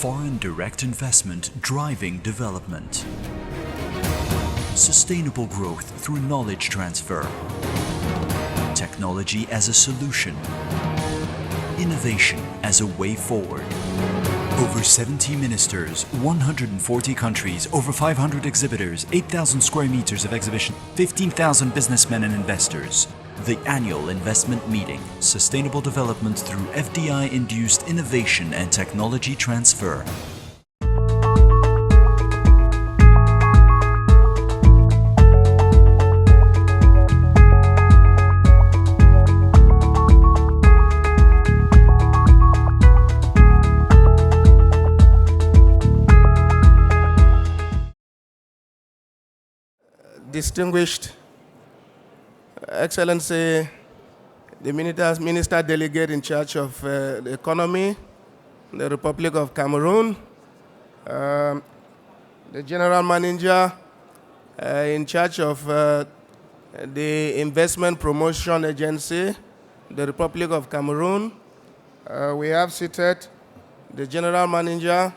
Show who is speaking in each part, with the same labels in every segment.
Speaker 1: Foreign direct investment driving development. Sustainable growth through knowledge transfer. Technology as a solution. Innovation as a way forward. Over 70 ministers, 140 countries, over 500 exhibitors, 8,000 square meters of exhibition, 15,000 businessmen and investors. The annual investment meeting, sustainable development through FDI-induced innovation and technology transfer.
Speaker 2: Distinguished Excellency, the Minister Delegate in charge of the economy, the Republic of Cameroon, the General Manager in charge of the Investment Promotion Agency, the Republic of Cameroon. We have seated the General Manager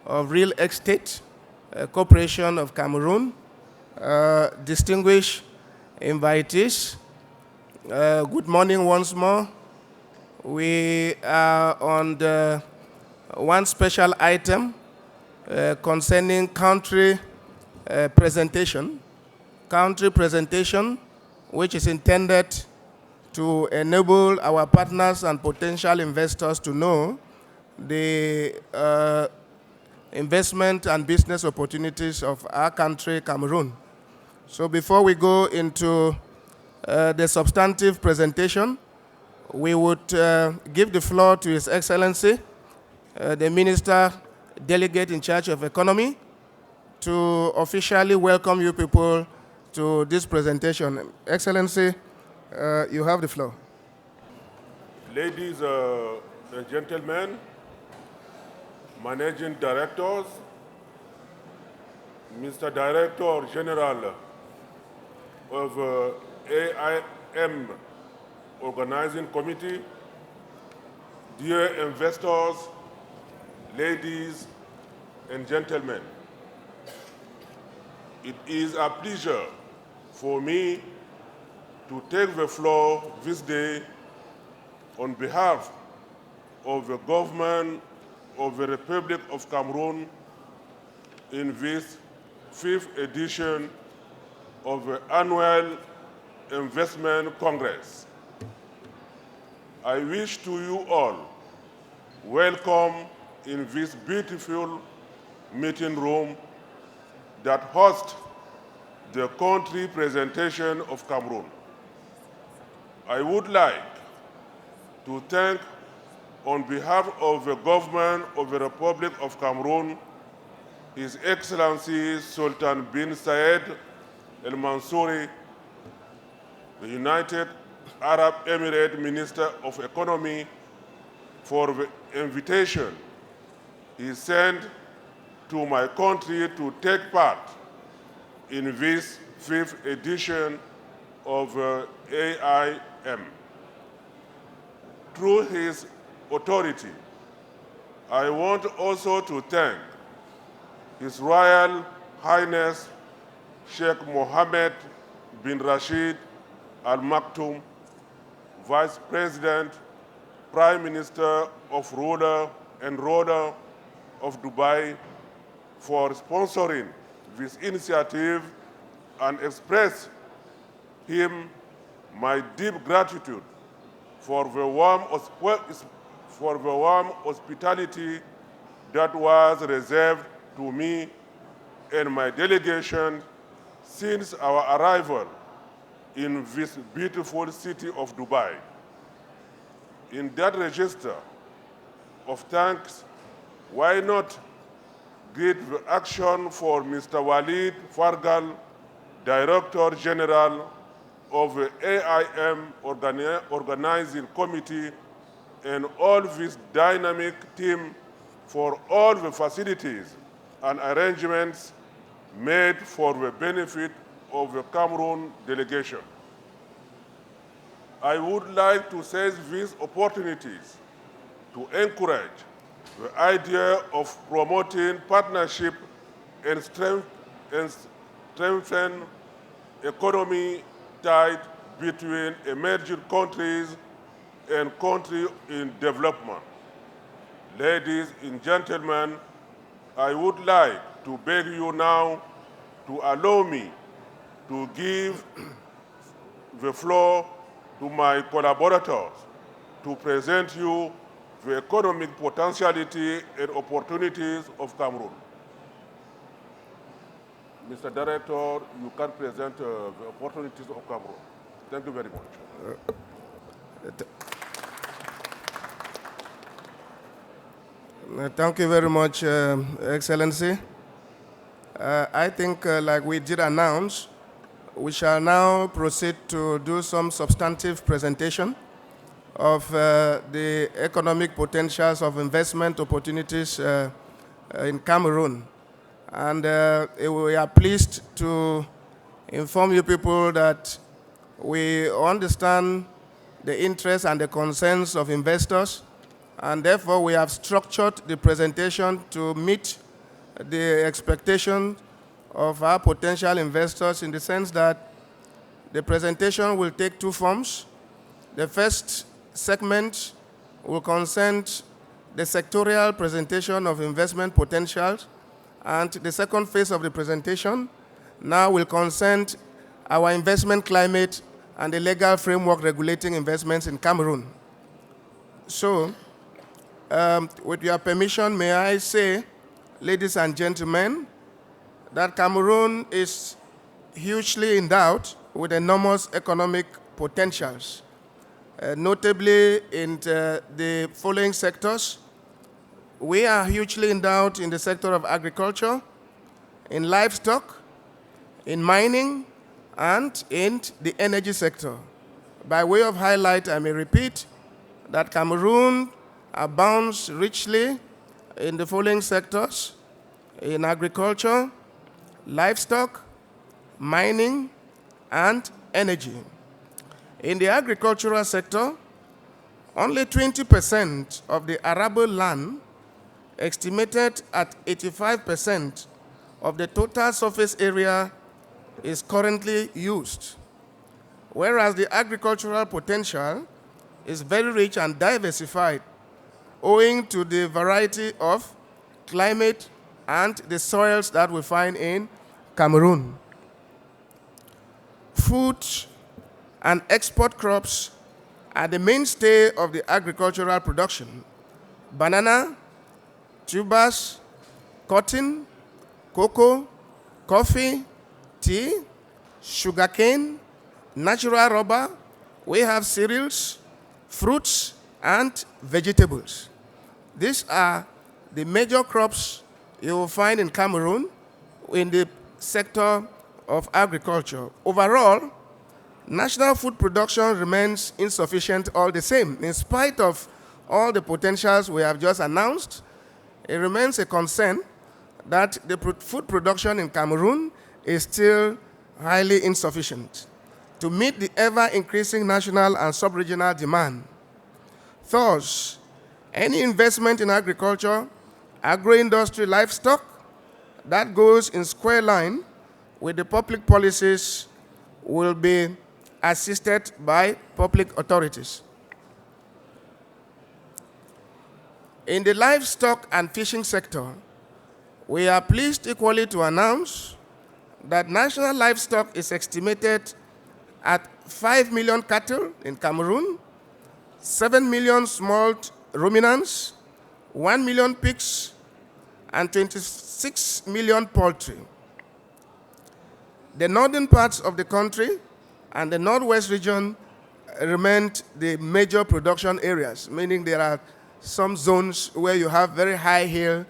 Speaker 2: of Real Estate Corporation of Cameroon, distinguished invitees, good morning once more. We are on the one special item concerning country presentation, which is intended to enable our partners and potential investors to know the investment and business opportunities of our country, Cameroon. So before we go into the substantive presentation, we would give the floor to His Excellency, the Minister Delegate in charge of Economy, to officially welcome you people to this presentation. Excellency, you have the floor.
Speaker 3: Ladies and gentlemen, Managing Directors, Mr. Director General of AIM Organizing Committee, dear investors, ladies and gentlemen, it is a pleasure for me to take the floor this day on behalf of the government of the Republic of Cameroon in this 5th edition of the Annual Investment Congress. I wish to you all welcome in this beautiful meeting room that hosts the country presentation of Cameroon. I would like to thank, on behalf of the government of the Republic of Cameroon, His Excellency Sultan bin Zayed Al Mansouri, the United Arab Emirates Minister of Economy, for the invitation he sent to my country to take part in this 5th edition of AIM. Through his authority, I want also to thank His Royal Highness Sheikh Mohammed bin Rashid Al Maktoum, Vice President, Prime Minister of Ruler and Ruler of Dubai, for sponsoring this initiative and express him my deep gratitude for the warm hospitality that was reserved to me and my delegation since our arrival in this beautiful city of Dubai. In that register of thanks, why not greet the action for Mr. Walid Fargal, Director General of the AIM Organizing Committee, and all this dynamic team for all the facilities and arrangements made for the benefit of the Cameroon delegation. I would like to seize these opportunities to encourage The idea of promoting partnership and strengthen economy tied between emerging countries and countries in development. Ladies and gentlemen, I would like to beg you now to allow me to give the floor to my collaborators to present you the economic potentiality and opportunities of Cameroon. Mr. Director, you can present the opportunities of Cameroon. Thank you very much.
Speaker 2: Thank you very much, Excellency. I think, like we did announce, we shall now proceed to do some substantive presentation of the economic potentials of investment opportunities in Cameroon. And we are pleased to inform you people that we understand the interests and the concerns of investors, and therefore we have structured the presentation to meet the expectations of our potential investors, in the sense that the presentation will take two forms. The first segment will concern the sectorial presentation of investment potentials, and the second phase of the presentation now will concern our investment climate and the legal framework regulating investments in Cameroon. So, with your permission, may I say, ladies and gentlemen, that Cameroon is hugely endowed with enormous economic potentials, notably in the following sectors. We are hugely endowed in the sector of agriculture, in livestock, in mining, and in the energy sector. By way of highlight, I may repeat that Cameroon abounds richly in the following sectors: in agriculture, livestock, mining, and energy. In the agricultural sector, only 20% of the arable land, estimated at 85% of the total surface area, is currently used, whereas the agricultural potential is very rich and diversified, owing to the variety of climate and the soils that we find in Cameroon. Food and export crops are the mainstay of the agricultural production. Banana, tubers, cotton, cocoa, coffee, tea, sugarcane, natural rubber. We have cereals, fruits, and vegetables. These are the major crops you will find in Cameroon in the sector of agriculture. Overall, national food production remains insufficient all the same. In spite of all the potentials we have just announced, it remains a concern that the food production in Cameroon is still highly insufficient to meet the ever-increasing national and sub-regional demand. Thus, any investment in agriculture, agro-industry, livestock that goes in square line with the public policies will be assisted by public authorities. In the livestock and fishing sector, we are pleased equally to announce that national livestock is estimated at 5 million cattle in Cameroon, 7 million small ruminants, 1 million pigs, and 26 million poultry. The northern parts of the country and the northwest region remain the major production areas, meaning there are some zones where you have very high hill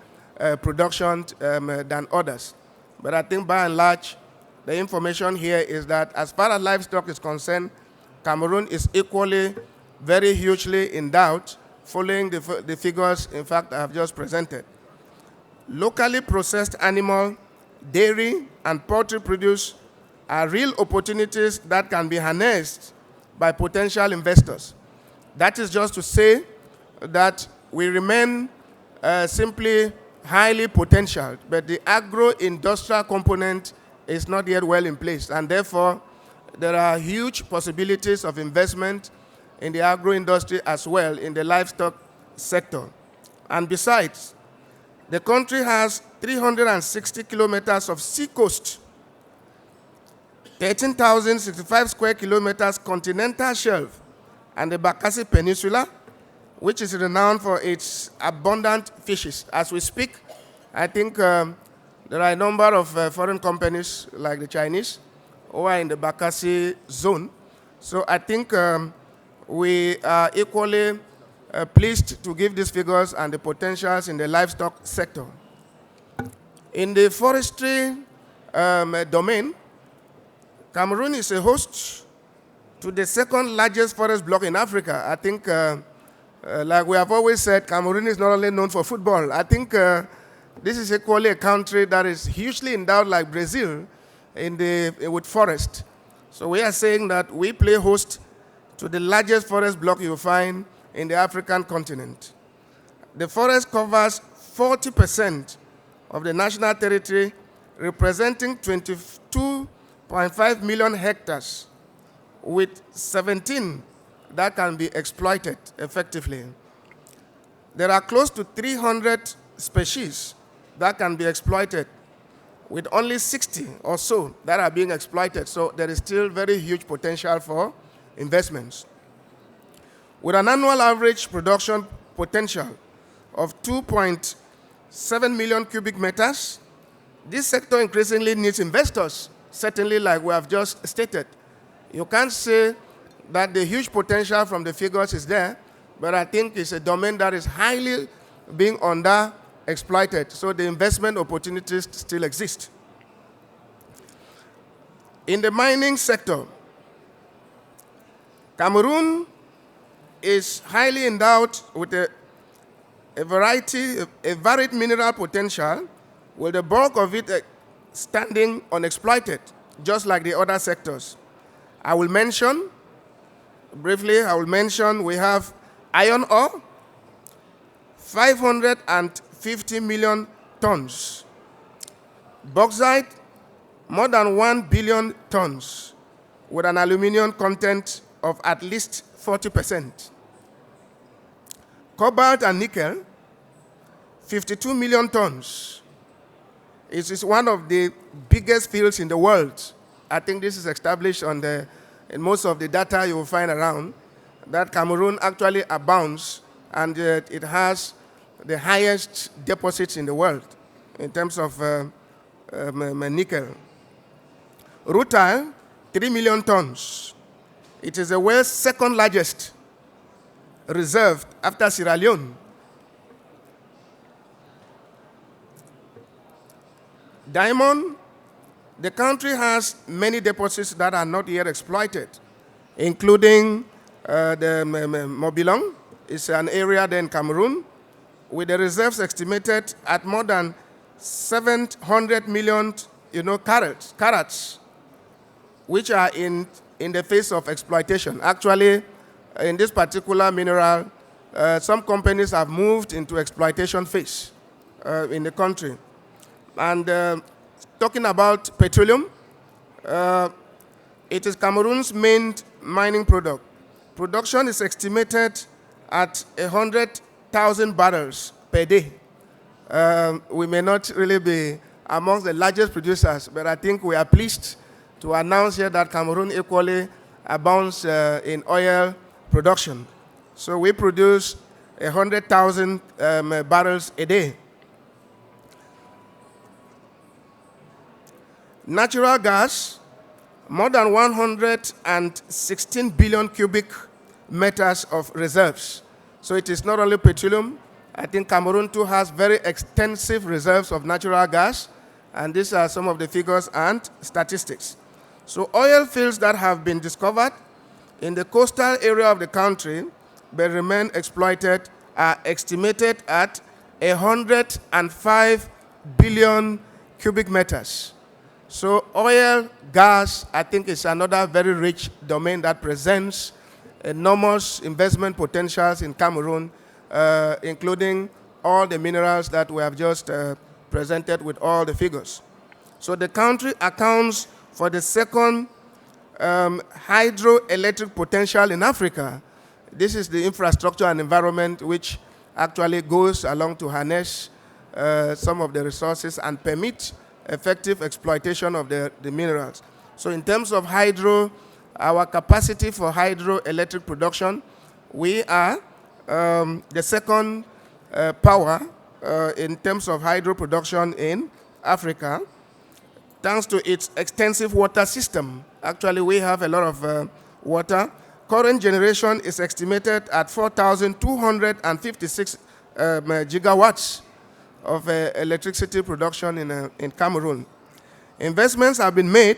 Speaker 2: production than others. But I think by and large, the information here is that as far as livestock is concerned, Cameroon is equally very hugely endowed, following the figures, in fact, I have just presented. Locally processed animal, dairy, and poultry produce are real opportunities that can be harnessed by potential investors. That is just to say that we remain simply highly potential, but the agro-industrial component is not yet well in place, and therefore there are huge possibilities of investment in the agro-industry as well in the livestock sector. And besides, the country has 360 kilometers of sea coast, 13,065 square kilometers continental shelf, and the Bakassi Peninsula, which is renowned for its abundant fishes. As we speak, I think there are a number of foreign companies like the Chinese who are in the Bakassi zone. So I think we are equally pleased to give these figures and the potentials in the livestock sector. In the forestry domain, Cameroon is a host to the second largest forest block in Africa. I think, like we have always said, Cameroon is not only known for football. I think this is equally a country that is hugely endowed, like Brazil, with forest. So we are saying that we play host to the largest forest block you'll find in the African continent. The forest covers 40% of the national territory, representing 22.5 million hectares, with 17 that can be exploited effectively. There are close to 300 species that can be exploited, with only 60 or so that are being exploited. So there is still very huge potential for investments. With an annual average production potential of 2.7 million cubic meters, this sector increasingly needs investors, certainly like we have just stated. You can't say that the huge potential from the figures is there, but I think it's a domain that is highly being underexploited, so the investment opportunities still exist. In the mining sector, Cameroon is highly endowed with a varied mineral potential, with the bulk of it standing unexploited, just like the other sectors. Briefly, we have iron ore, 550 million tons. Bauxite, more than 1 billion tons, with an aluminum content of at least 40%. Cobalt and nickel, 52 million tons. It is one of the biggest fields in the world. I think this is established in most of the data you will find around, that Cameroon actually abounds, and it has the highest deposits in the world in terms of nickel. Rutile, 3 million tons. It is the world's second largest reserve after Sierra Leone. Diamond, the country has many deposits that are not yet exploited, including the Mobilong. It's an area there in Cameroon, with the reserves estimated at more than 700 million carats, which are in the phase of exploitation. Actually, in this particular mineral, some companies have moved into exploitation phase in the country. And talking about petroleum, it is Cameroon's main mining product. Production is estimated at 100,000 barrels per day. We may not really be amongst the largest producers, but I think we are pleased to announce here that Cameroon equally abounds in oil production. So we produce 100,000 barrels a day. Natural gas, more than 116 billion cubic meters of reserves. So it is not only petroleum. I think Cameroon too has very extensive reserves of natural gas, and these are some of the figures and statistics. So oil fields that have been discovered in the coastal area of the country but remain exploited are estimated at 105 billion cubic meters. So oil, gas, I think is another very rich domain that presents enormous investment potentials in Cameroon, including all the minerals that we have just presented with all the figures. So the country accounts for the second hydroelectric potential in Africa. This is the infrastructure and environment which actually goes along to harness some of the resources and permit effective exploitation of the minerals. So in terms of hydro, our capacity for hydroelectric production, we are the second power in terms of hydro production in Africa, thanks to its extensive water system. Actually, we have a lot of water. Current generation is estimated at 4,256 gigawatts of electricity production in Cameroon. Investments have been made,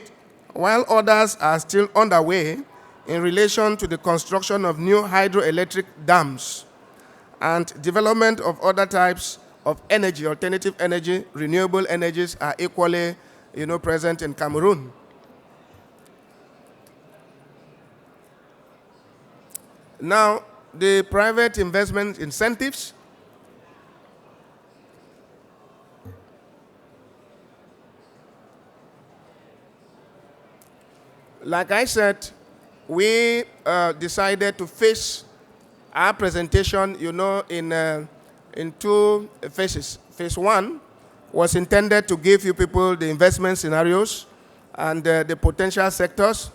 Speaker 2: while others are still underway in relation to the construction of new hydroelectric dams and development of other types of energy, alternative energy, renewable energies are equally present in Cameroon. Now, the private investment incentives. Like I said, we decided to face our presentation, in two phases. Phase one was intended to give you people the investment scenarios and the potential sectors.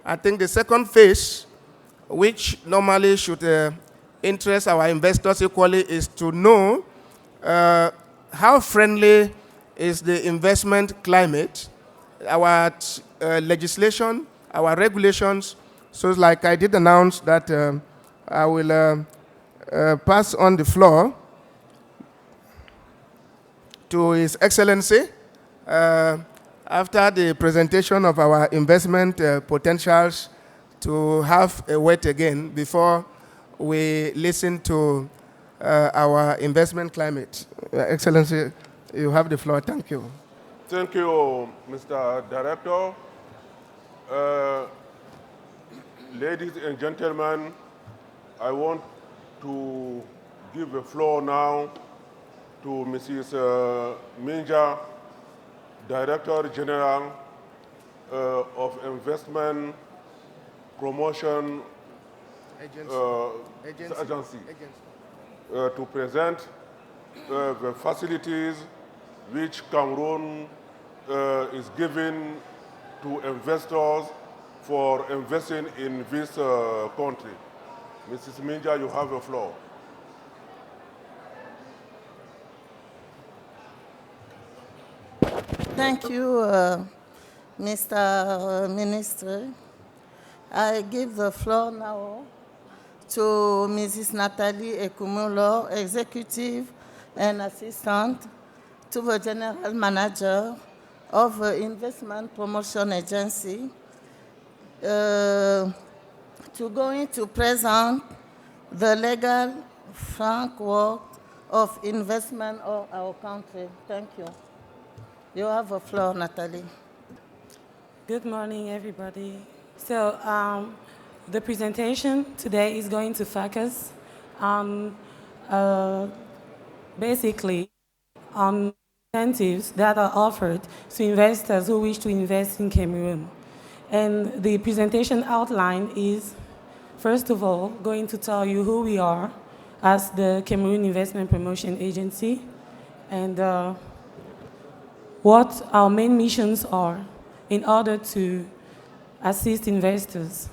Speaker 2: I think the second phase, which normally should interest our investors equally, is to know how friendly is the investment climate, our legislation, our regulations. So like I did announce that I will pass on the floor to His Excellency after the presentation of our investment potentials, to have a word again before we listen to our investment climate. Excellency, you have the floor. Thank you.
Speaker 3: Thank you, Mr. Director. Ladies and gentlemen, I want to give the floor now to Mrs. Minja, Director General of Investment Promotion Agency. To present the facilities which Cameroon is giving to investors for investing in this country. Mrs. Minja, you have the floor.
Speaker 4: Thank you, Mr. Minister. I give the floor now to Mrs. Nathalie Ekumulo, Executive and Assistant to the General Manager of the Investment Promotion Agency, to going to present the legal framework of investment of our country. Thank you. You have the floor, Nathalie.
Speaker 5: Good morning, everybody. So the presentation today is going to focus on basically on incentives that are offered to investors who wish to invest in Cameroon. And the presentation outline is, first of all, going to tell you who we are as the Cameroon Investment Promotion Agency and what our main missions are in order to assist investors.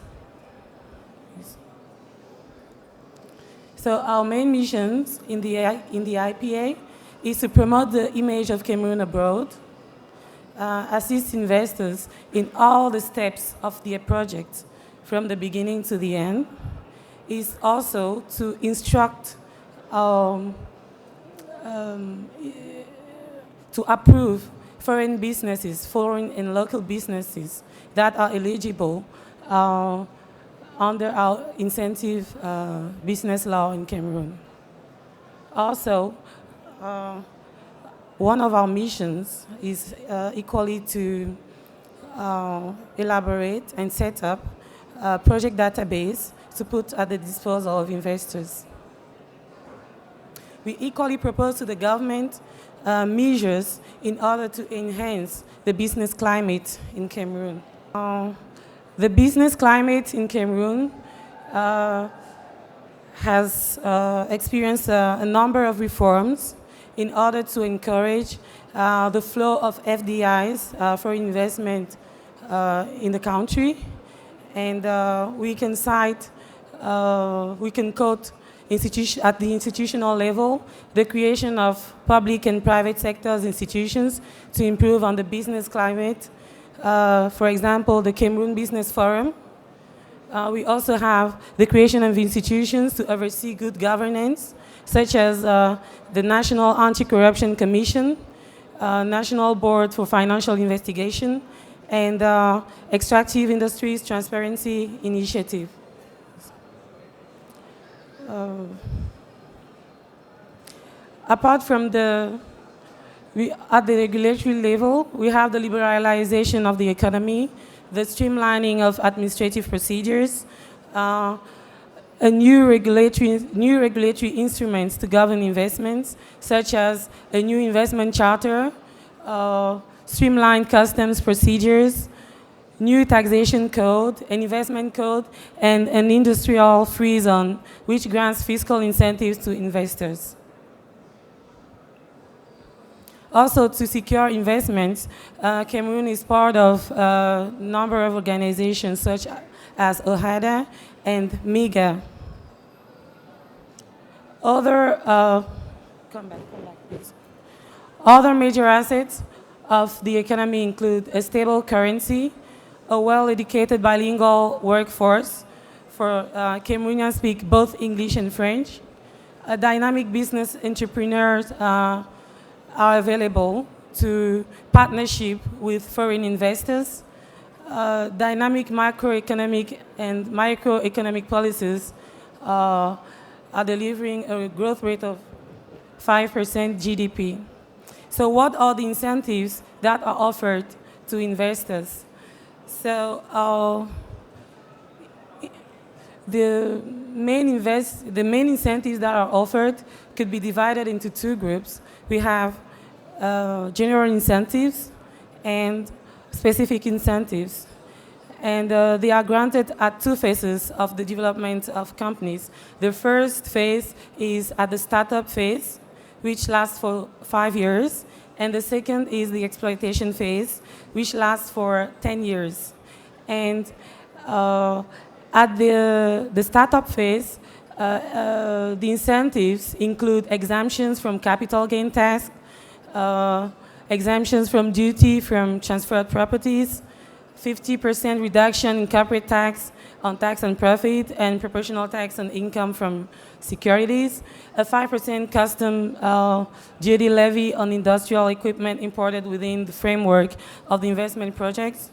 Speaker 5: So our main missions in the IPA is to promote the image of Cameroon abroad, assist investors in all the steps of their project from the beginning to the end, is also to instruct, to approve foreign businesses, foreign and local businesses that are eligible under our incentive business law in Cameroon. Also, one of our missions is equally to elaborate and set up a project database to put at the disposal of investors. we equally propose to the government measures in order to enhance the business climate in Cameroon. The business climate in Cameroon has experienced a number of reforms in order to encourage the flow of FDIs for investment in the country. And we can cite, we can quote at the institutional level, the creation of public and private sectors institutions to improve on the business climate. For example, the Cameroon Business Forum. We also have the creation of institutions to oversee good governance, such as the National Anti-Corruption Commission, National Board for Financial Investigation, and Extractive Industries Transparency Initiative. Apart from at the regulatory level, we have the liberalization of the economy, the streamlining of administrative procedures, new regulatory instruments to govern investments, such as a new investment charter, streamlined customs procedures, new taxation code, an investment code, and an industrial free zone, which grants fiscal incentives to investors. Also, to secure investments, Cameroon is part of a number of organizations such as OHADA and MIGA. Come back, please. Other major assets of the economy include a stable currency, a well-educated bilingual workforce, for Cameroonians speak both English and French. Dynamic business entrepreneurs are available to partnership with foreign investors. Dynamic macroeconomic and microeconomic policies are delivering a growth rate of 5% GDP. So what are the incentives that are offered to investors? So the main incentives that are offered could be divided into two groups. We have general incentives and specific incentives. And they are granted at two phases of the development of companies. The first phase is at the startup phase, which lasts for 5 years. And the second is the exploitation phase, which lasts for 10 years. And at the startup phase, the incentives include exemptions from capital gain tax, exemptions from duty from transferred properties, 50% reduction in corporate tax on tax on profit and proportional tax on income from securities, a 5% custom duty levy on industrial equipment imported within the framework of the investment projects.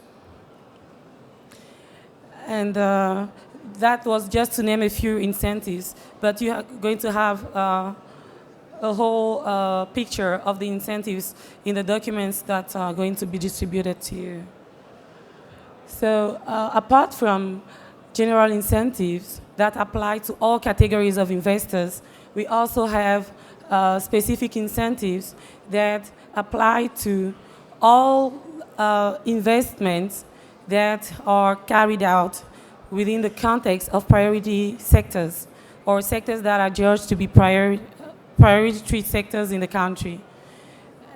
Speaker 5: And that was just to name a few incentives, but you are going to have a whole picture of the incentives in the documents that are going to be distributed to you. So apart from general incentives that apply to all categories of investors, we also have specific incentives that apply to all investments that are carried out within the context of priority sectors or sectors that are judged to be priority sectors in the country.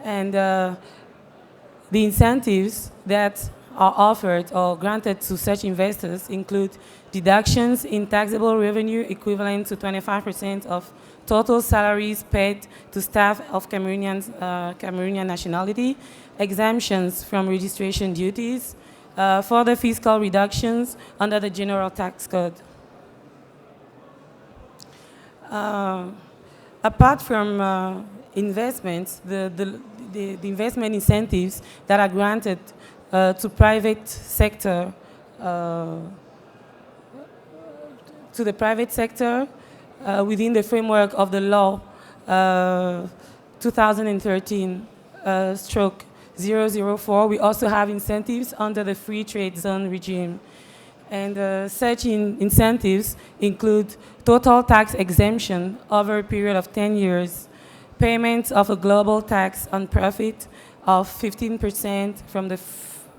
Speaker 5: And the incentives that are offered or granted to such investors include deductions in taxable revenue equivalent to 25% of total salaries paid to staff of Cameroonian nationality, exemptions from registration duties, further fiscal reductions under the General Tax Code. Apart from investments, the investment incentives that are granted to private sector, within the framework of the law 2013/004. We also have incentives under the free trade zone regime. And such incentives include total tax exemption over a period of 10 years, payment of a global tax on profit of 15% from the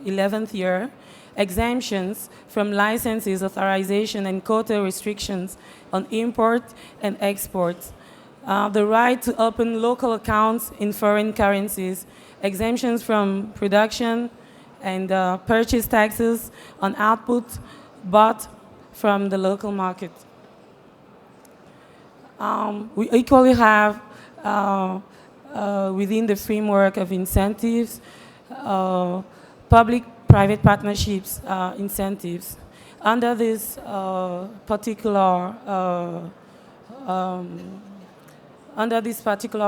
Speaker 5: 11th year, exemptions from licenses, authorization, and quota restrictions on import and export, the right to open local accounts in foreign currencies, exemptions from production and purchase taxes on output bought from the local market. We equally have, within the framework of incentives, public-private partnerships incentives. Under this particular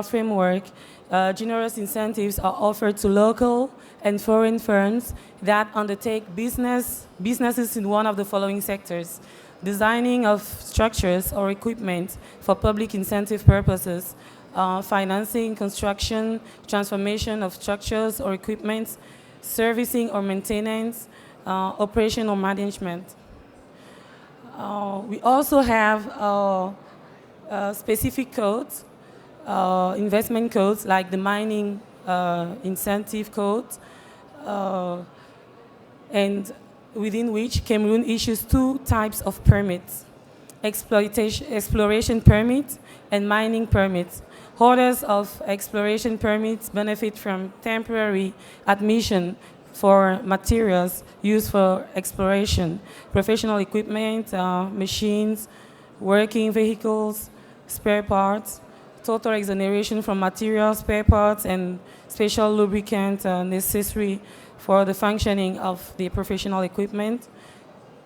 Speaker 5: framework, generous incentives are offered to local and foreign firms that undertake businesses in one of the following sectors: designing of structures or equipment for public incentive purposes, financing, construction, transformation of structures or equipment, servicing or maintenance, operation or management. We also have specific codes, investment codes like the mining incentive code, and within which Cameroon issues two types of permits: exploration permits and mining permits. Holders of exploration permits benefit from temporary admission for materials used for exploration, professional equipment, machines, working vehicles, spare parts, total exoneration from materials, spare parts, and special lubricant necessary for the functioning of the professional equipment.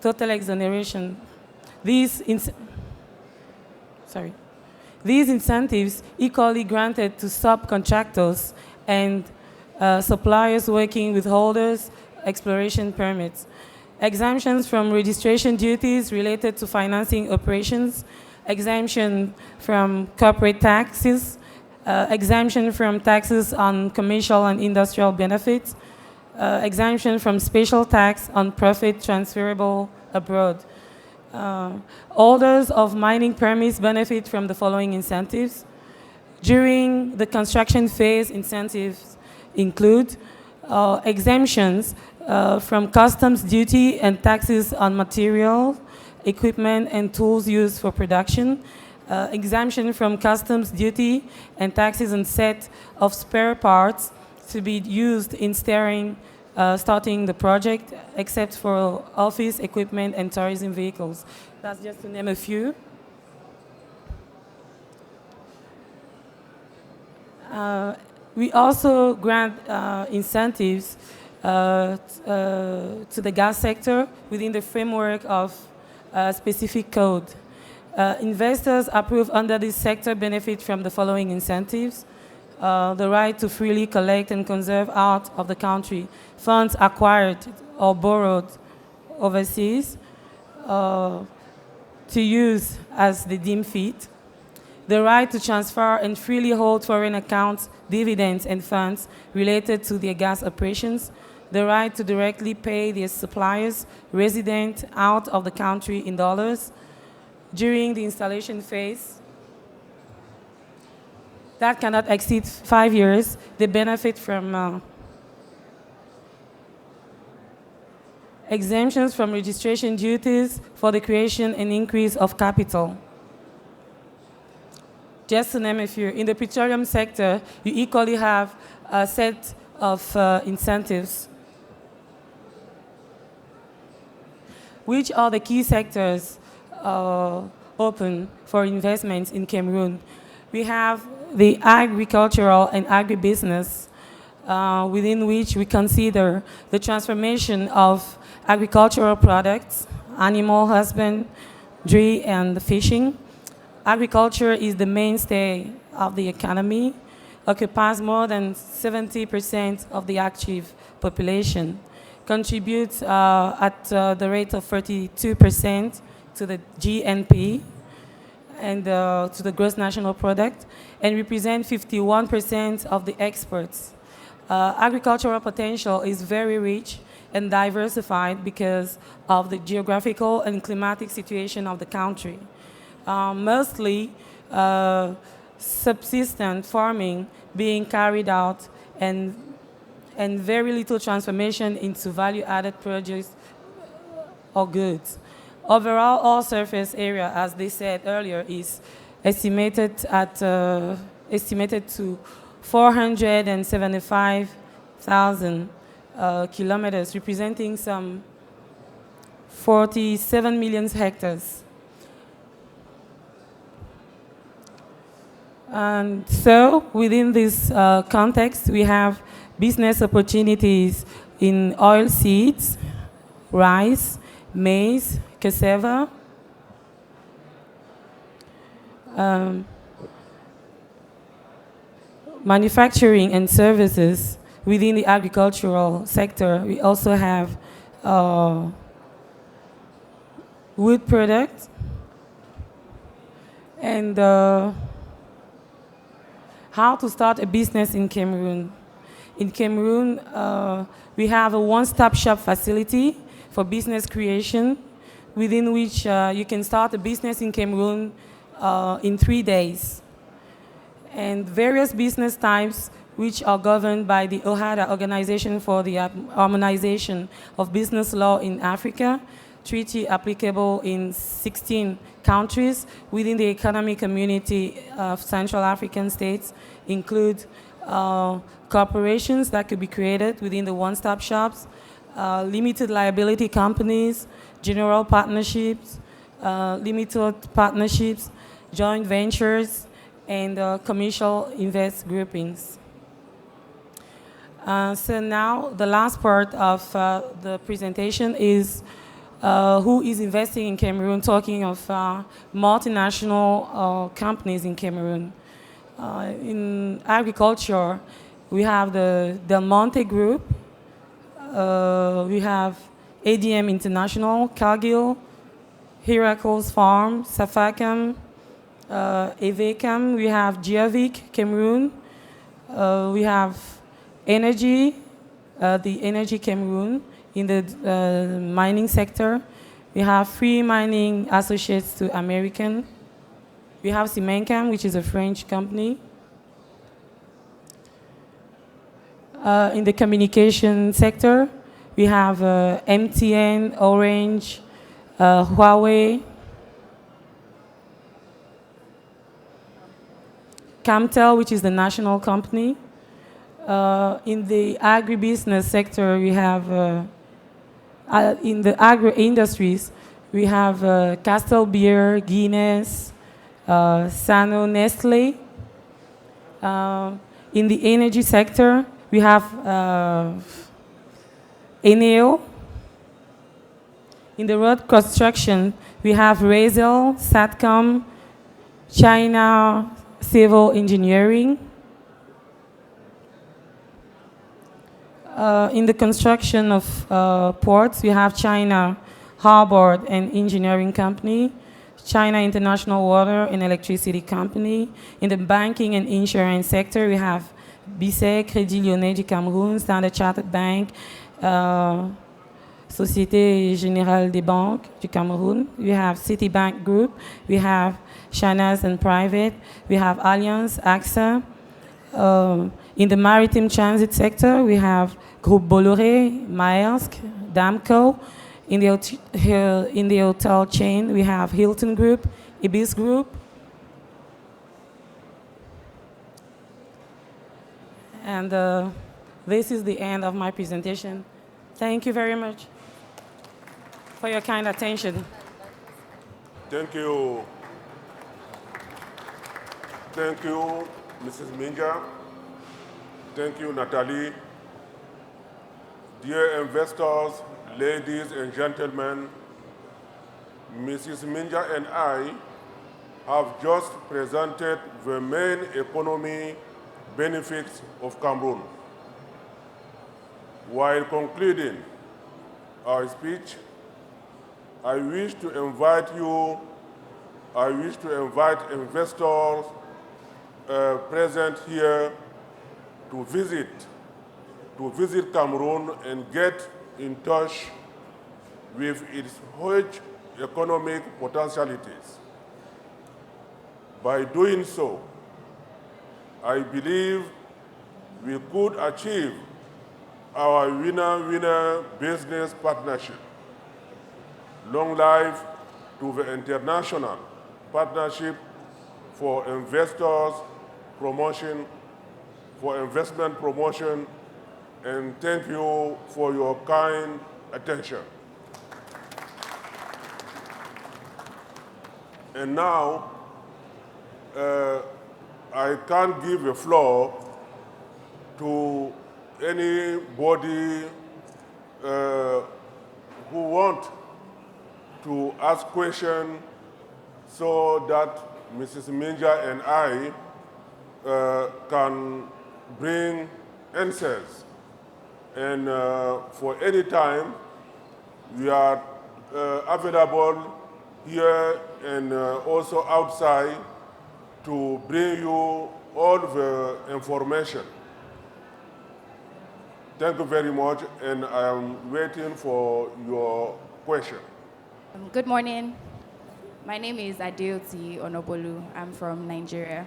Speaker 5: Total exoneration. These incentives equally granted to subcontractors and suppliers working with holders exploration permits. Exemptions from registration duties related to financing operations, exemption from corporate taxes, exemption from taxes on commercial and industrial benefits, exemption from special tax on profit transferable abroad. Holders of mining permits benefit from the following incentives. During the construction phase, incentives include exemptions from customs duty and taxes on material, equipment, and tools used for production, exemption from customs duty and taxes on set of spare parts to be used in starting the project, except for office equipment and tourism vehicles. That's just to name a few. We also grant incentives to the gas sector within the framework of a specific code. Investors approved under this sector benefit from the following incentives: the right to freely collect and conserve out of the country funds acquired or borrowed overseas to use as they deem fit, the right to transfer and freely hold foreign accounts, dividends, and funds related to their gas operations, the right to directly pay their suppliers resident out of the country in dollars during the installation phase. That cannot exceed 5 years. They benefit from exemptions from registration duties for the creation and increase of capital. Just to name a few, in the petroleum sector, you equally have a set of incentives. Which are the key sectors open for investments in Cameroon? We have the agricultural and agribusiness, within which we consider the transformation of agricultural products, animal husbandry, and fishing. Agriculture is the mainstay of the economy, occupies more than 70% of the active population, contributes at the rate of 32% to the GNP and to the gross national product, and represent 51% of the exports. Agricultural potential is very rich and diversified because of the geographical and climatic situation of the country. Mostly subsistence farming being carried out and very little transformation into value-added produce or goods. Overall, all surface area, as they said earlier, is estimated to 475,000 kilometers, representing some 47 million hectares. And so, within this context, we have business opportunities in oil seeds, rice, maize, cassava, manufacturing and services. Within the agricultural sector, we also have wood products and how to start a business in Cameroon. In Cameroon, we have a one-stop shop facility for business creation, within which you can start a business in Cameroon in 3 days. And various business types which are governed by the OHADA, Organization for the Harmonization of Business Law in Africa, treaty applicable in 16 countries within the economic community of Central African states, include corporations that could be created within the one-stop shops, limited liability companies, general partnerships, limited partnerships, joint ventures, and commercial invest groupings. So now the last part of the presentation is who is investing in Cameroon, talking of multinational companies in Cameroon. In agriculture, we have the Del Monte Group, we have ADM International, Cargill, Heracles Farm, Safacam, Evecam, we have Giavic, Cameroon, we have Energy, the Energy Cameroon in the mining sector. We have Free Mining Associates to American. We have Simencam, which is a French company. In the communication sector, we have MTN, Orange, Huawei, Camtel, which is the national company. In the agribusiness sector, we have, in the agro-industries, we have Castle Beer, Guinness, Sano, Nestle. In the energy sector, we have Eneo. In the road construction, we have Razel, Satcom, China Civil Engineering. In the construction of ports, we have China Harbor and Engineering Company, China International Water and Electricity Company. In the banking and insurance sector, we have BICE, Crédit Lyonnais du Cameroun, Standard Chartered Bank, Société Générale des Banques du Cameroun. We have Citibank Group, we have Shanaz and Private, we have Allianz, AXA. In the maritime transit sector, we have Groupe Bolloré, Maersk, Damco. In the hotel chain, we have Hilton Group, Ibis Group. And this is the end of my presentation. Thank you very much for your kind attention.
Speaker 3: Thank you. Thank you, Mrs. Minja. Thank you, Nathalie. Dear investors, ladies and gentlemen, Mrs. Minja and I have just presented the main economy benefits of Cameroon. While concluding our speech, I wish to invite investors present here to visit Cameroon and get in touch with its huge economic potentialities. By doing so, I believe we could achieve our winner-winner business partnership. Long life to the International Partnership for Investors Promotion, for Investment Promotion, and thank you for your kind attention. And now, I can't give the floor to anybody who want to ask questions so that Mrs. Minja and I can bring answers. And for any time, we are available here and also outside to bring you all the information. Thank you very much, and I am waiting for your question.
Speaker 6: Good morning. My name is Adeoti Onobolu. I'm from Nigeria.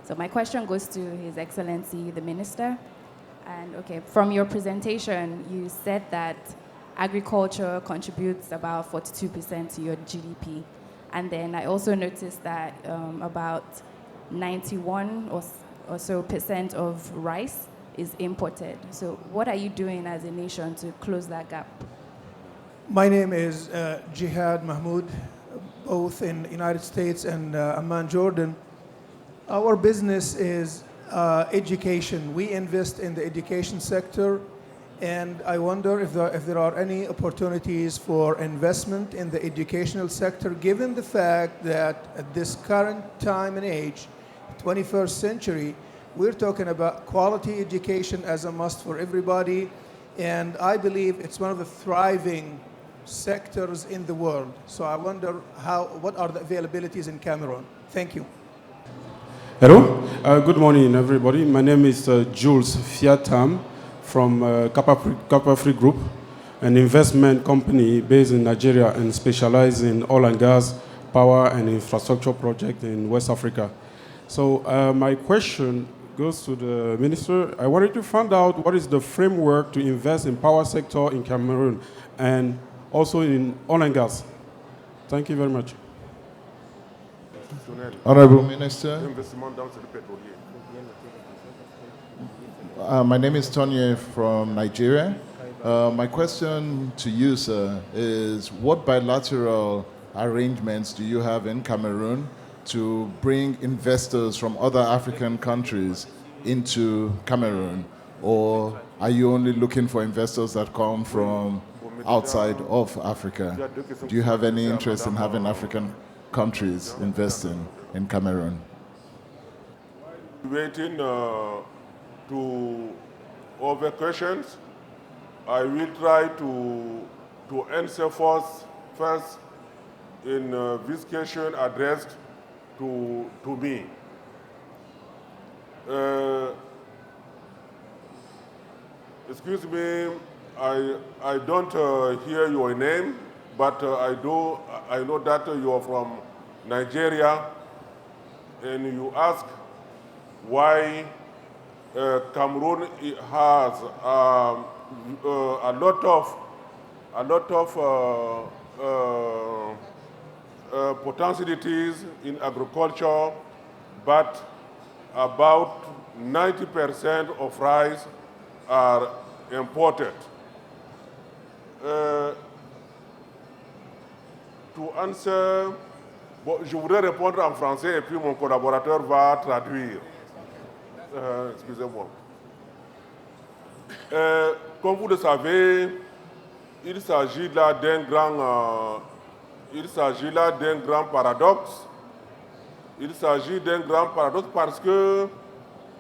Speaker 6: So my question goes to His Excellency, the Minister. And okay, from your presentation, you said that agriculture contributes about 42% to your GDP. And then I also noticed that about 91 or so percent of rice is imported. So what are you doing as a nation to close that gap?
Speaker 7: My name is Jihad Mahmoud, both in the United States and Amman, Jordan. Our business is education. We invest in the education sector, and I wonder if there are any opportunities for investment in the educational sector, given the fact that at this current time and age, 21st century, we're talking about quality education as a must for everybody, and I believe it's one of the thriving sectors in the world. So I wonder what are the availabilities in Cameroon? Thank you.
Speaker 8: Hello, good morning everybody. My name is Jules Fiatam from Kappa Free Group, an investment company based in Nigeria and specialized in oil and gas, power and infrastructure projects in West Africa. So my question goes to the Minister. I wanted to find out what is the framework to invest in power sector in Cameroon and also in oil and gas. Thank you very much.
Speaker 9: Honorable Minister, my name is Tony from Nigeria. My question to you, sir, is what bilateral arrangements do you have in Cameroon to bring investors from other African countries into Cameroon? Or are you only looking for investors that come from outside of Africa? Do you have any interest in having African countries investing in Cameroon?
Speaker 3: Waiting to other questions. I will try to answer first in this question addressed to me. Excuse me, I don't hear your name, but I know that you are from Nigeria, and you ask why Cameroon has a lot of potentialities in agriculture, but about 90% of rice are imported. To answer, bon, je voudrais répondre en français et puis mon collaborateur va traduire. Excusez-moi. Comme vous le savez, il s'agit là d'un grand paradoxe. Il s'agit d'un grand paradoxe parce que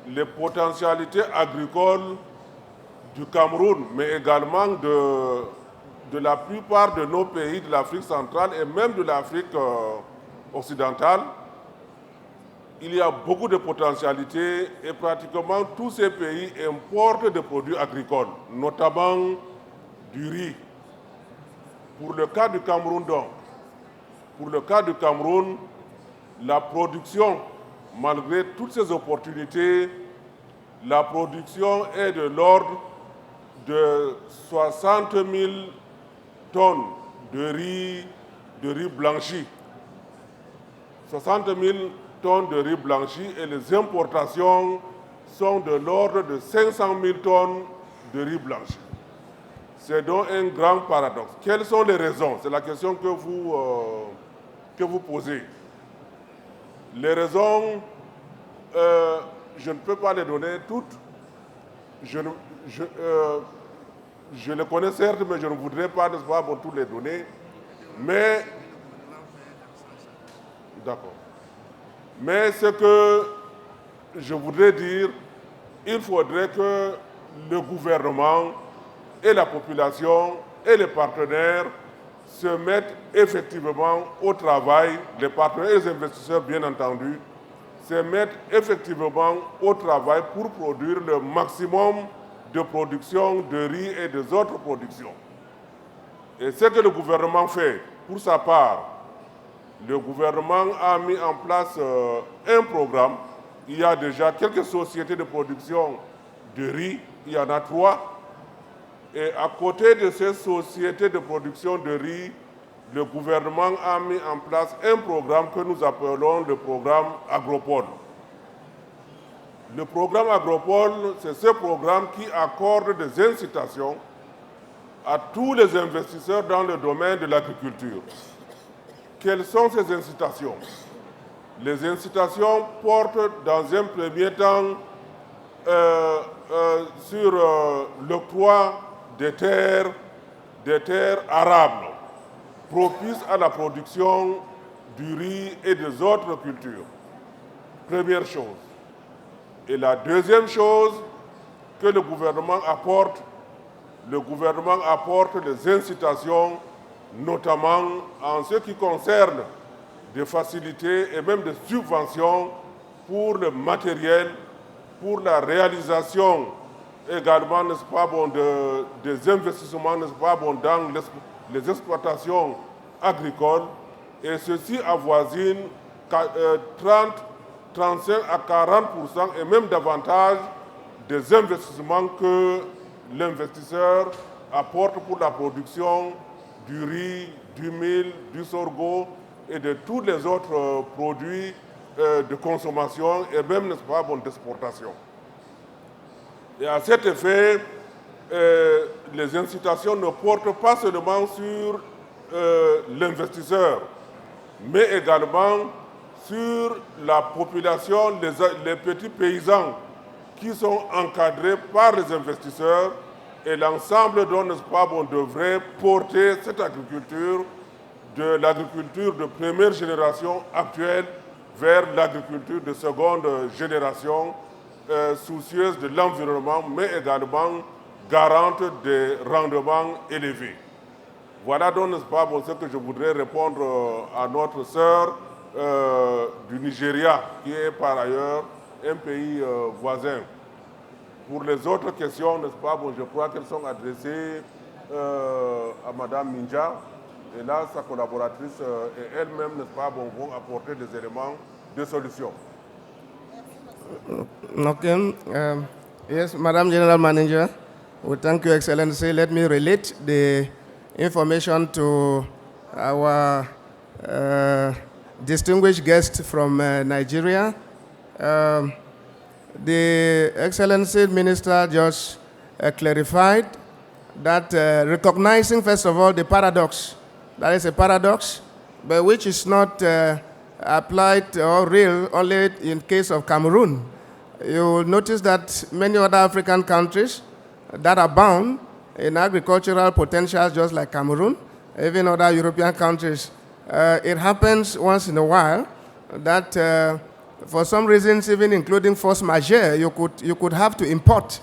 Speaker 3: les potentialités agricoles du Cameroun, mais également de la plupart de nos pays de l'Afrique centrale et même de l'Afrique occidentale, il y a beaucoup de potentialités et pratiquement tous ces pays importent des produits agricoles, notamment du riz. Pour le cas du Cameroun, donc, pour le cas du Cameroun, la production, malgré toutes ces opportunités, la production est de l'ordre de 60 000 tonnes de riz blanchi. 60 000 tonnes de riz blanchi et les importations sont de l'ordre de 500 000 tonnes de riz blanchi. C'est donc un grand paradoxe. Quelles sont les raisons? C'est la question que vous posez. Les raisons, je ne peux pas les donner toutes. Je les connais certes, mais je ne voudrais pas, n'est-ce pas, pour toutes les donner. Mais, d'accord. Mais ce que je voudrais dire, il faudrait que le gouvernement et la population et les partenaires se mettent effectivement au travail, les partenaires et les investisseurs bien entendu, se mettent effectivement au travail pour produire le maximum de production de riz et des autres productions. Et ce que le gouvernement fait, pour sa part, le gouvernement a mis en place un programme. Il y a déjà quelques sociétés de production de riz, il y en a 3. Et à côté de ces sociétés de production de riz, le gouvernement a mis en place un programme que nous appelons le programme Agropole. Le programme Agropole, c'est ce programme qui accorde des incitations à tous les investisseurs dans le domaine de l'agriculture. Quelles sont ces incitations? Les incitations portent dans un premier temps sur l'octroi des terres arables, propices à la production du riz et des autres cultures. Première chose. Et la deuxième chose que le gouvernement apporte des incitations, notamment en ce qui concerne des facilités et même des subventions pour le matériel, pour la réalisation également, n'est-ce pas, bon, des investissements, n'est-ce pas, bon, dans les exploitations agricoles, et ceci avoisine 30, 35 à 40% et même davantage des investissements que l'investisseur apporte pour la production du riz, du mil, du sorgho et de tous les autres produits de consommation et même, n'est-ce pas, bon, d'exportation. Et à cet effet, les incitations ne portent pas seulement sur l'investisseur, mais également sur la population, les petits paysans qui sont encadrés par les investisseurs, et l'ensemble dont, n'est-ce pas, on devrait porter cette agriculture de l'agriculture de première génération actuelle vers l'agriculture de seconde génération, soucieuse de l'environnement, mais également garante des rendements élevés. Voilà donc, n'est-ce pas, bon, ce que je voudrais répondre à notre sœur du Nigeria, qui est par ailleurs un pays voisin. Pour les autres questions, n'est-ce pas, bon, je crois qu'elles sont adressées à Madame Minja, et là, sa collaboratrice et elle-même, n'est-ce pas, bon, vont apporter des éléments de solution.
Speaker 2: Okay. Yes, Madam General Manager, we thank Your Excellency. Let me relate the information to our distinguished guest from Nigeria. The Excellency Minister just clarified that recognizing, first of all, the paradox, that is a paradox, but which is not applied or real only in case of Cameroon. You will notice that many other African countries that abound in agricultural potentials just like Cameroon, even other European countries, it happens once in a while that for some reasons, even including force majeure, you could have to import.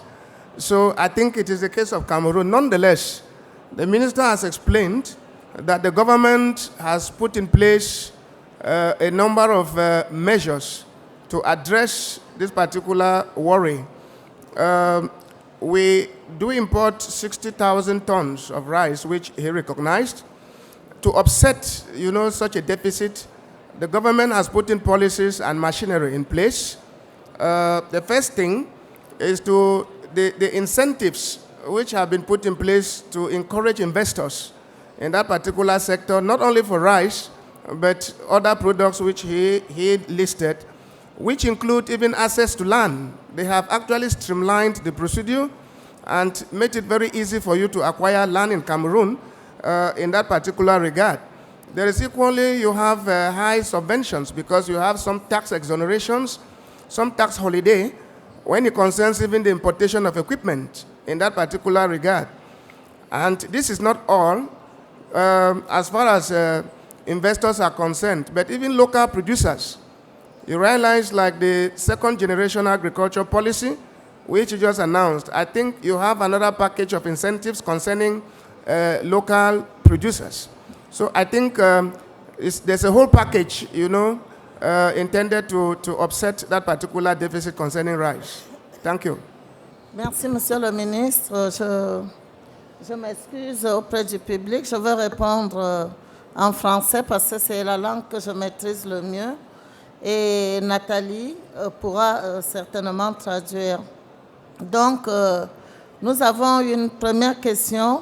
Speaker 2: So I think it is the case of Cameroon. Nonetheless, the minister has explained that the government has put in place a number of measures to address this particular worry. we do import 60,000 tons of rice, which he recognized. To offset, such a deficit, the government has put in policies and machinery in place. The first thing is the incentives which have been put in place to encourage investors in that particular sector, not only for rice, but other products which he listed, which include even access to land. They have actually streamlined the procedure and made it very easy for you to acquire land in Cameroon in that particular regard. There is equally, you have high subventions because you have some tax exonerations, some tax holiday when it concerns even the importation of equipment in that particular regard. And this is not all as far as investors are concerned, but even local producers. You realize, like the second generation agriculture policy, which you just announced, I think you have another package of incentives concerning local producers. So I think there's a whole package, intended to offset that particular deficit concerning rice. Thank you.
Speaker 4: Merci, Monsieur le Ministre. Je m'excuse auprès du public. Je vais répondre en français parce que c'est la langue que je maîtrise le mieux. Et Nathalie pourra certainement traduire. Donc, nous avons une première question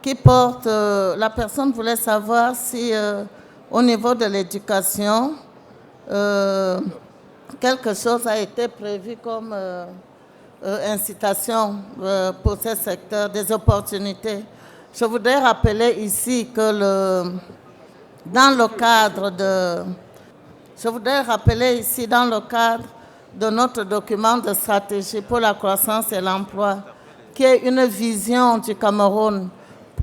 Speaker 4: qui porte, la personne voulait savoir si au niveau de l'éducation, quelque chose a été prévu comme incitation pour ce secteur, des opportunités. Je voudrais rappeler ici que dans le cadre de notre document de stratégie pour la croissance et l'emploi, qui est une vision du Cameroun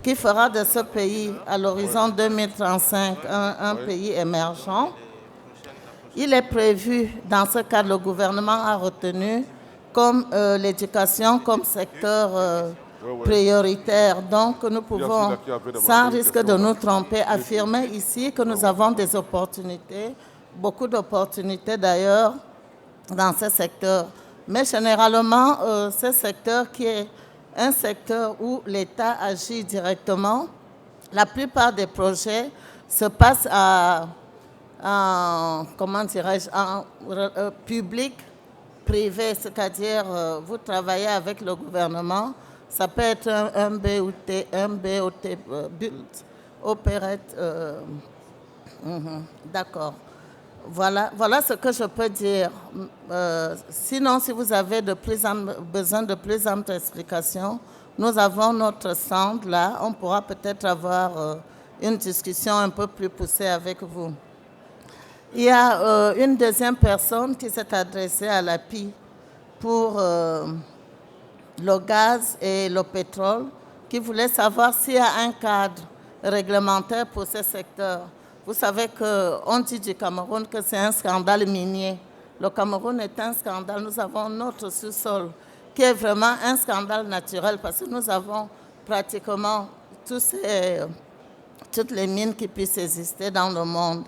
Speaker 4: qui fera de ce pays, à l'horizon 2035, un pays émergent. Il est prévu, dans ce cadre, le gouvernement a retenu comme l'éducation comme secteur prioritaire. Donc, nous pouvons, sans risque de nous tromper, affirmer ici que nous avons des opportunités, beaucoup d'opportunités d'ailleurs, dans ce secteur. Mais généralement, ce secteur qui est un secteur où l'État agit directement, la plupart des projets se passent en public, privé, c'est-à-dire vous travaillez avec le gouvernement, ça peut être un BOT, build, opérette, d'accord. Voilà ce que je peux dire. Sinon, si vous avez besoin de plus amples explications, nous avons notre stand là. On pourra peut-être avoir une discussion un peu plus poussée avec vous. Il y a une deuxième personne qui s'est adressée à l'API pour le gaz et le pétrole, qui voulait savoir s'il y a un cadre réglementaire pour ce secteur. Vous savez qu'on dit du Cameroun que c'est un scandale minier. Le Cameroun est un scandale. Nous avons notre sous-sol qui est vraiment un scandale naturel parce que nous avons pratiquement toutes les mines qui puissent exister dans le monde.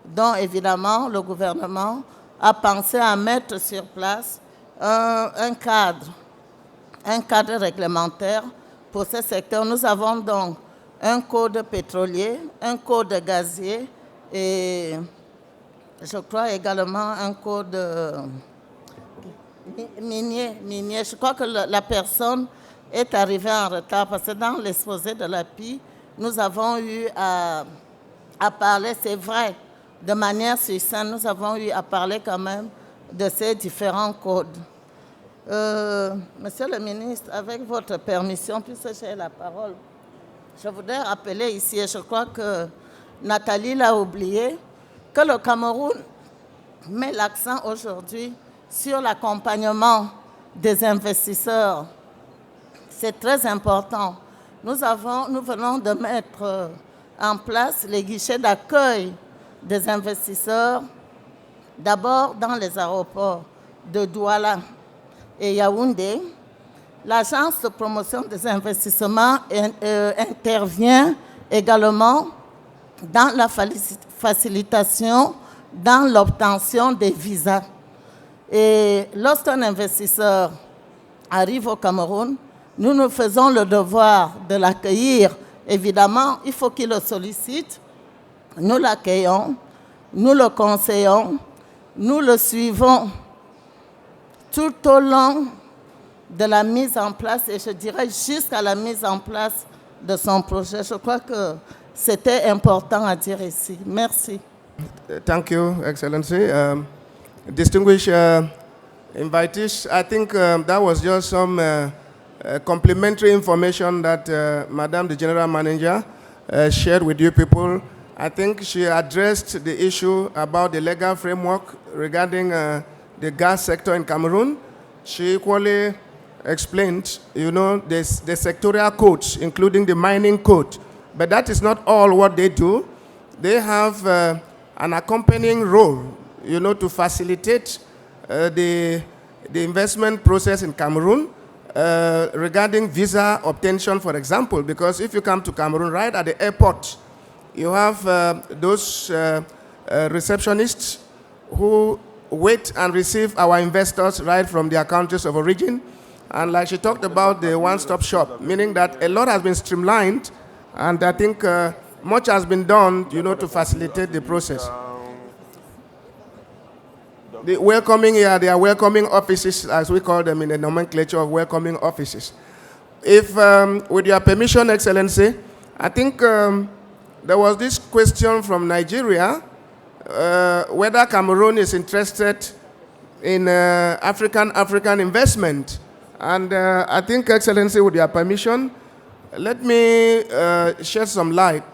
Speaker 4: Donc, évidemment, le gouvernement a pensé à mettre sur place un cadre réglementaire pour ce secteur. Nous avons donc un code pétrolier, un code gazier et je crois également un code minier. Je crois que la personne est arrivée en retard parce que dans l'exposé de l'API, nous avons eu à parler, c'est vrai, de manière succincte, nous avons eu à parler quand même de ces différents codes. Monsieur le ministre, avec votre permission, puisque j'ai la parole, je voudrais rappeler ici, et je crois que Nathalie l'a oublié, que le Cameroun met l'accent aujourd'hui sur l'accompagnement des investisseurs. C'est très important. Nous venons de mettre en place les guichets d'accueil des investisseurs, d'abord dans les aéroports de Douala et Yaoundé. L'agence de promotion des investissements intervient également dans la facilitation, dans l'obtention des visas. Et lorsqu'un investisseur arrive au Cameroun, nous nous faisons le devoir de l'accueillir. Évidemment, il faut qu'il le sollicite. Nous l'accueillons, nous le conseillons, nous le suivons tout au long de la mise en place et je dirais jusqu'à la mise en place de son projet. Je crois que c'était important à dire ici. Merci.
Speaker 2: Thank you, Excellency. Distinguished invitees, I think that was just some complimentary information that Madam the General Manager shared with you people. I think she addressed the issue about the legal framework regarding the gas sector in Cameroon. She equally explained, the sectorial codes, including the mining code. But that is not all what they do. They have an accompanying role, to facilitate the investment process in Cameroon regarding visa obtention, for example, because if you come to Cameroon right at the airport, you have those receptionists who wait and receive our investors right from their countries of origin. And like she talked about the one-stop shop, meaning that a lot has been streamlined, and I think much has been done, to facilitate the process. The welcoming here, they are welcoming offices, as we call them in the nomenclature of welcoming offices. If, with your permission, Excellency, I think there was this question from Nigeria, whether Cameroon is interested in African investment. And I think, Excellency, with your permission, let me shed some light.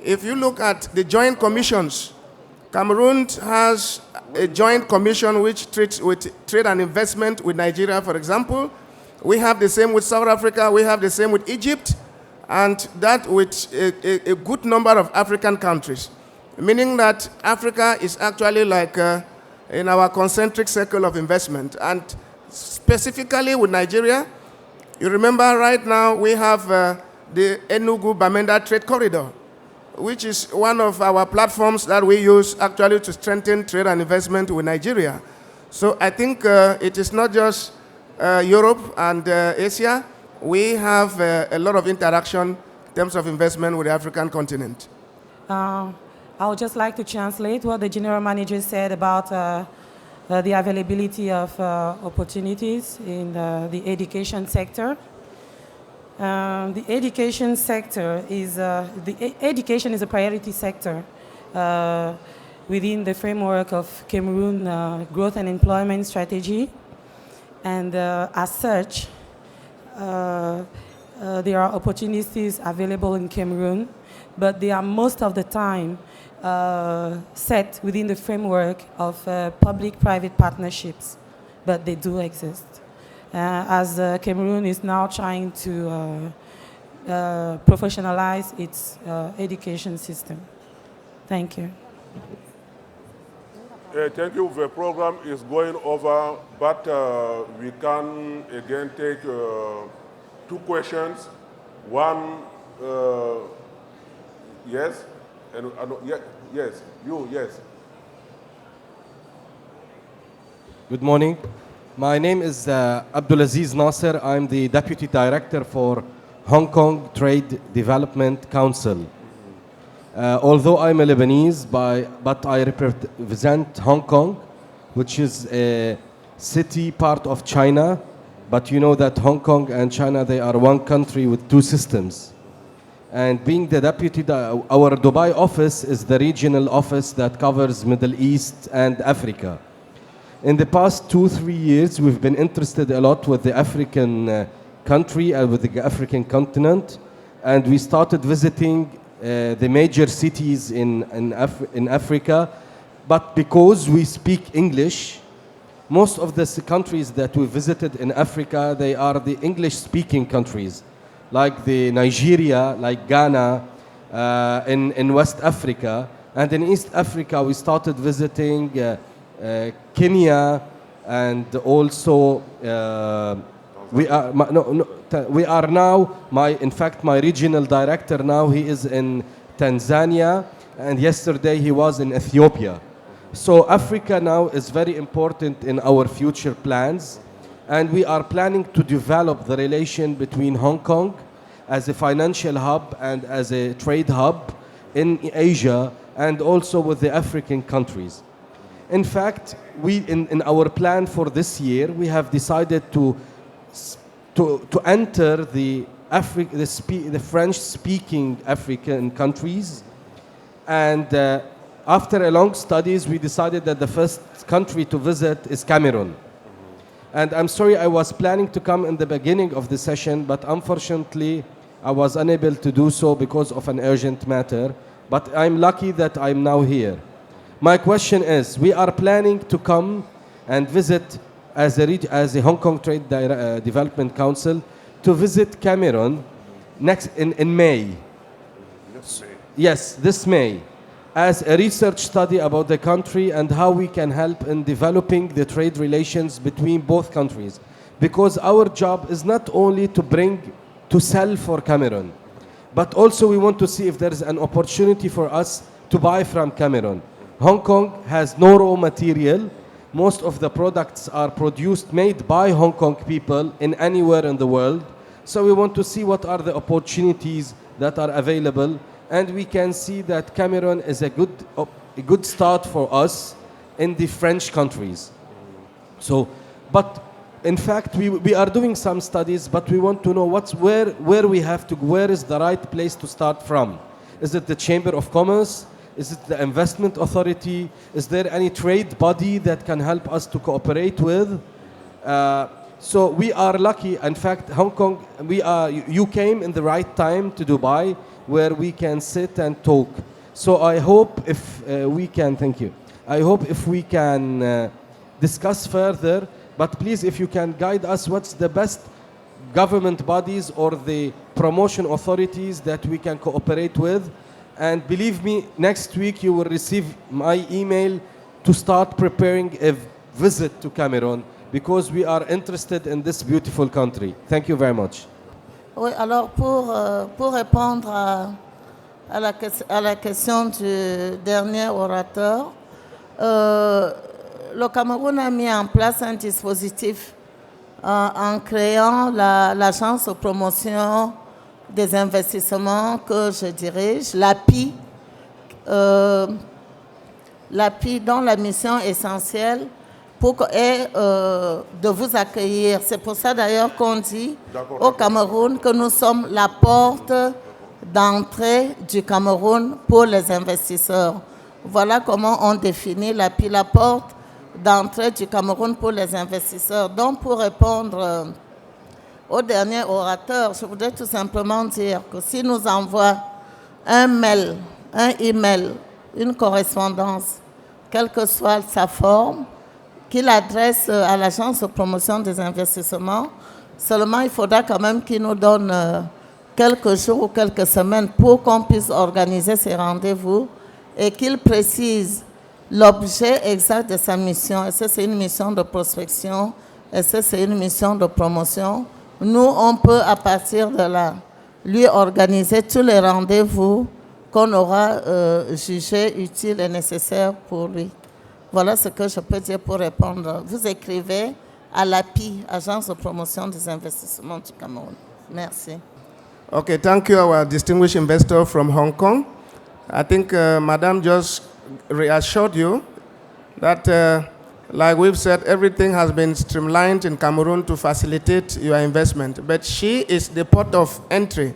Speaker 2: If you look at the joint commissions, Cameroon has a joint commission which treats with trade and investment with Nigeria, for example. We have the same with South Africa, we have the same with Egypt, and that with a good number of African countries, meaning that Africa is actually like in our concentric circle of investment. And specifically with Nigeria, you remember right now we have the Enugu-Bamenda Trade Corridor, which is one of our platforms that we use actually to strengthen trade and investment with Nigeria. So I think it is not just Europe and Asia. We have a lot of interaction in terms of investment with the African continent.
Speaker 5: I would just like to translate what the General Manager said about the availability of opportunities in the education sector. The education sector is education is a priority sector within the framework of Cameroon growth and employment strategy, and as such, there are opportunities available in Cameroon, but they are most of the time set within the framework of public-private partnerships, but they do exist. As Cameroon is now trying to professionalize its education system. Thank you.
Speaker 3: Thank you. The program is going over, but we can again take 2 questions. One, yes, and yes, you, yes.
Speaker 10: Good morning. My name is Abdulaziz Nasser. I'm the Deputy Director for Hong Kong Trade Development Council. Although I'm a Lebanese, but I represent Hong Kong, which is a city part of China. But you know that Hong Kong and China, they are one country with 2 systems. And being the deputy, our Dubai office is the regional office that covers Middle East and Africa. In the past 2-3 years, we've been interested a lot with the African country and with the African continent. And we started visiting the major cities in Africa. But because we speak English, most of the countries that we visited in Africa, they are the English-speaking countries, like the Nigeria, like Ghana, in West Africa. And in East Africa, we started visiting Kenya, and also we are now, in fact, my regional director now, he is in Tanzania, and yesterday he was in Ethiopia. So Africa now is very important in our future plans, And we are planning to develop the relation between Hong Kong as a financial hub and as a trade hub in Asia and also with the African countries. In fact, in our plan for this year, we have decided to enter the French-speaking African countries. And after a long studies, we decided that the first country to visit is Cameroon. And I'm sorry, I was planning to come in the beginning of the session, but unfortunately, I was unable to do so because of an urgent matter. But I'm lucky that I'm now here. My question is, we are planning to come and visit as a Hong Kong Trade Development Council to visit Cameroon in May. Yes, this May, as a research study about the country and how we can help in developing the trade relations between both countries. Because our job is not only to sell for Cameroon, but also we want to see if there is an opportunity for us to buy from Cameroon. Hong Kong has no raw material. Most of the products are made by Hong Kong people in anywhere in the world. So we want to see what are the opportunities that are available. And we can see that Cameroon is a good start for us in the French countries. So, but in fact, we are doing some studies, but we want to know where is the right place to start from. Is it the Chamber of Commerce? Is it the Investment Authority? Is there any trade body that can help us to cooperate with? So we are lucky. In fact, Hong Kong, you came in the right time to Dubai, where we can sit and talk. So I hope if we can, thank you. I hope if we can discuss further, but please, if you can guide us, what's the best government bodies or the promotion authorities that we can cooperate with? And believe me, next week you will receive my email to start preparing a visit to Cameroon because we are interested in this beautiful country. Thank you very much.
Speaker 4: Oui, alors pour répondre à la question du dernier orateur, le Cameroun a mis en place un dispositif en créant l'agence de promotion des investissements que je dirige, l'API, dont la mission essentielle est de vous accueillir. C'est pour ça d'ailleurs qu'on dit au Cameroun que nous sommes la porte d'entrée du Cameroun pour les investisseurs. Voilà comment on définit l'API, la porte d'entrée du Cameroun pour les investisseurs. Donc pour répondre au dernier orateur, je voudrais tout simplement dire que s'il nous envoie un mail, un email, une correspondance, quelle que soit sa forme, qu'il adresse à l'agence de promotion des investissements, seulement il faudra quand même qu'il nous donne quelques jours ou quelques semaines pour qu'on puisse organiser ces rendez-vous et qu'il précise l'objet exact de sa mission. Est-ce que c'est une mission de prospection? Est-ce que c'est une mission de promotion? Nous, on peut à partir de là lui organiser tous les rendez-vous qu'on aura jugés utiles et nécessaires pour lui. Voilà ce que je peux dire pour répondre. Vous écrivez à l'API, Agence de promotion des investissements du Cameroun. Merci.
Speaker 2: Okay, thank you, our distinguished investor from Hong Kong. I think Madam just reassured you that, like we've said, everything has been streamlined in Cameroon to facilitate your investment. But she is the port of entry.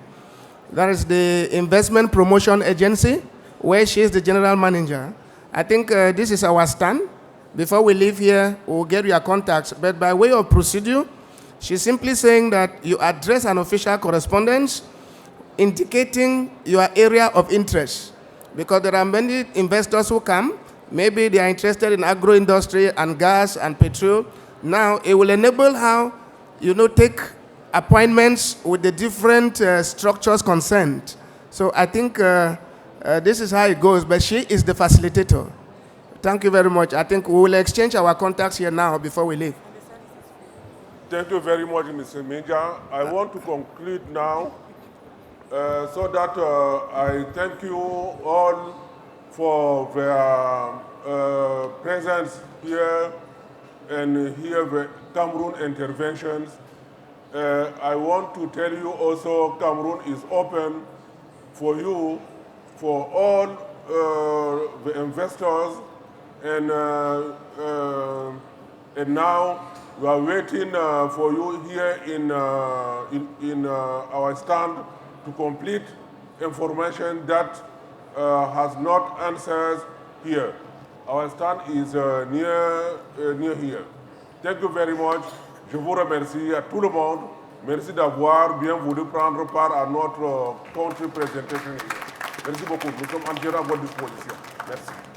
Speaker 2: That is the investment promotion agency, where she is the general manager. I think this is our stand. Before we leave here, we'll get your contacts. But by way of procedure, she's simply saying that you address an official correspondence indicating your area of interest. Because there are many investors who come, maybe they are interested in agro-industry and gas and petrol. Now, it will enable how, take appointments with the different structures concerned. So I think this is how it goes, but she is the facilitator. Thank you very much. I think we will exchange our contacts here now before we leave.
Speaker 3: Thank you very much, Mr. Minja. I want to conclude now so that I thank you all for their presence here and Cameroon interventions. I want to tell you also Cameroon is open for you, for all the investors, and now we are waiting for you here in our stand to complete information that has not answers here. Our stand is near here. Thank you very much. Je vous remercie à tout le monde. Merci d'avoir bien voulu prendre part à notre country presentation. Merci beaucoup. Nous sommes entièrement à votre disposition. Merci.